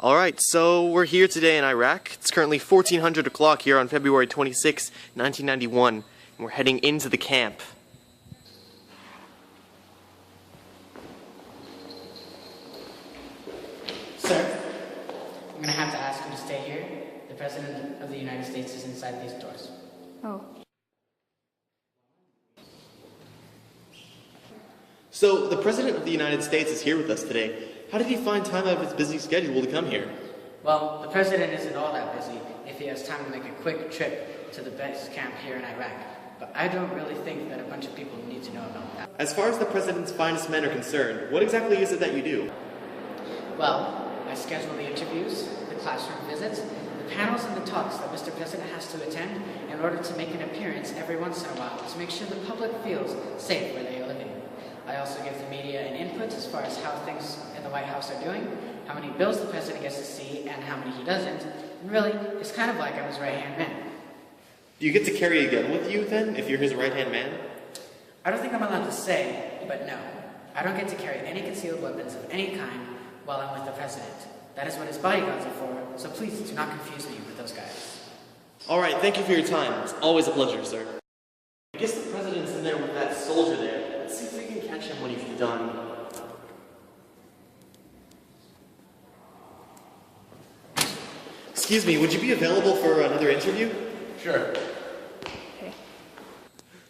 Alright, so we're here today in Iraq. It's currently 1400 o'clock here on February 26, 1991, and we're heading into the camp. Sir, I'm going to have to ask you to stay here. The President of the United States is inside these doors. Oh. So, the President of the United States is here with us today. How did he find time out of his busy schedule to come here? Well, the President isn't all that busy if he has time to make a quick trip to the base camp here in Iraq. But I don't really think that a bunch of people need to know about that. As far as the President's finest men are concerned, what exactly is it that you do? Well, I schedule the interviews, the classroom visits, the panels and the talks that Mr. President has to attend in order to make an appearance every once in a while to make sure the public feels safe where they are living. I also give the media an input as far as how things in the White House are doing, how many bills the President gets to see, and how many he doesn't. And really, it's kind of like I'm his right-hand man. Do you get to carry a gun with you, then, if you're his right-hand man? I don't think I'm allowed to say, but no. I don't get to carry any concealed weapons of any kind while I'm with the President. That is what his bodyguards are for, so please do not confuse me with those guys. Alright, thank you for your time. It's always a pleasure, sir. I guess the President's in there with that soldier there. Let's see if we can catch him when he's done. Excuse me, would you be available for another interview? Sure. Okay.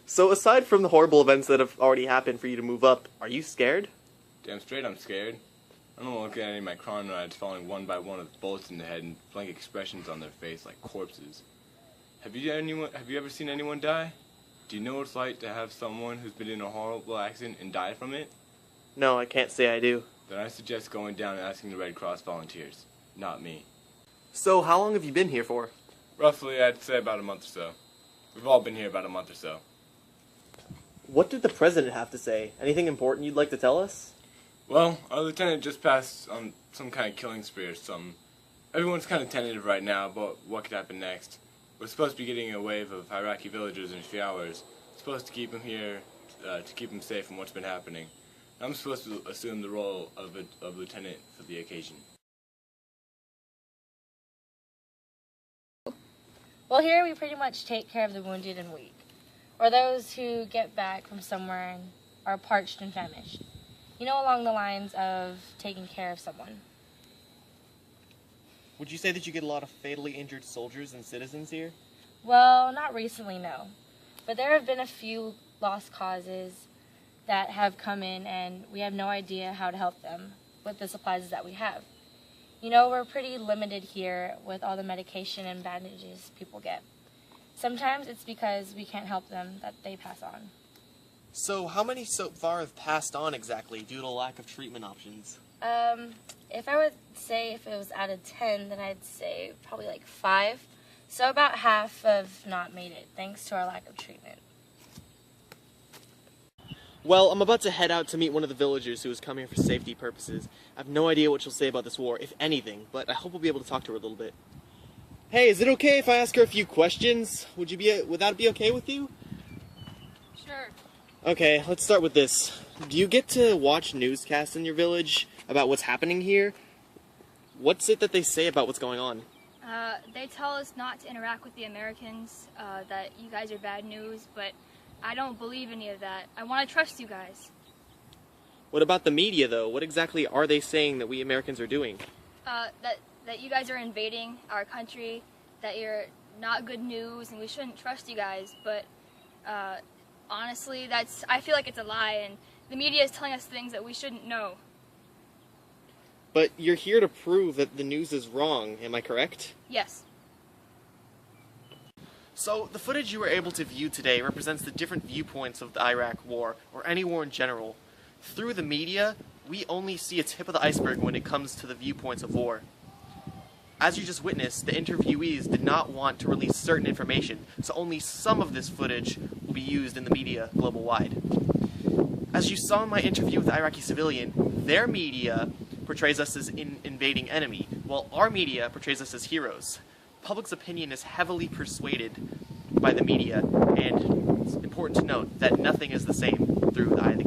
So aside from the horrible events that have already happened for you to move up, are you scared? Damn straight I'm scared. I don't want to look at any of my comrades falling one by one with bullets in the head and blank expressions on their face like corpses. Have you ever seen anyone die? Do you know what it's like to have someone who's been in a horrible accident and die from it? No, I can't say I do. Then I suggest going down and asking the Red Cross volunteers, not me. So how long have you been here for? Roughly, I'd say about a month or so. We've all been here about a month or so. What did the President have to say? Anything important you'd like to tell us? Well, our lieutenant just passed on some kind of killing spree or something. Everyone's kind of tentative right now about what could happen next. We're supposed to be getting a wave of Iraqi villagers in a few hours. We're supposed to keep them here, to keep them safe from what's been happening. I'm supposed to assume the role of lieutenant for the occasion. Well, here we pretty much take care of the wounded and weak, or those who get back from somewhere and are parched and famished. You know, along the lines of taking care of someone. Would you say that you get a lot of fatally injured soldiers and citizens here? Well, not recently, no. But there have been a few lost causes that have come in, and we have no idea how to help them with the supplies that we have. You know, we're pretty limited here with all the medication and bandages people get. Sometimes it's because we can't help them that they pass on. So how many so far have passed on exactly due to lack of treatment options? If I would say if it was out of 10, then I'd say probably like 5. So about half have not made it, thanks to our lack of treatment. Well, I'm about to head out to meet one of the villagers who has come here for safety purposes. I have no idea what she'll say about this war, if anything, but I hope we'll be able to talk to her a little bit. Hey, is it okay if I ask her a few questions? Would that be okay with you? Sure. Okay, let's start with this. Do you get to watch newscasts in your village about what's happening here? What's it that they say about what's going on? They tell us not to interact with the Americans, that you guys are bad news, but I don't believe any of that. I want to trust you guys. What about the media, though? What exactly are they saying that we Americans are doing? That you guys are invading our country, that you're not good news, and we shouldn't trust you guys, but honestly, I feel like it's a lie, and the media is telling us things that we shouldn't know. But you're here to prove that the news is wrong, am I correct? Yes. So, the footage you were able to view today represents the different viewpoints of the Iraq War, or any war in general. Through the media, we only see a tip of the iceberg when it comes to the viewpoints of war. As you just witnessed, the interviewees did not want to release certain information, so only some of this footage will be used in the media global-wide. As you saw in my interview with the Iraqi civilian, their media portrays us as an invading enemy, while our media portrays us as heroes. Public's opinion is heavily persuaded by the media, and it's important to note that nothing is the same through either.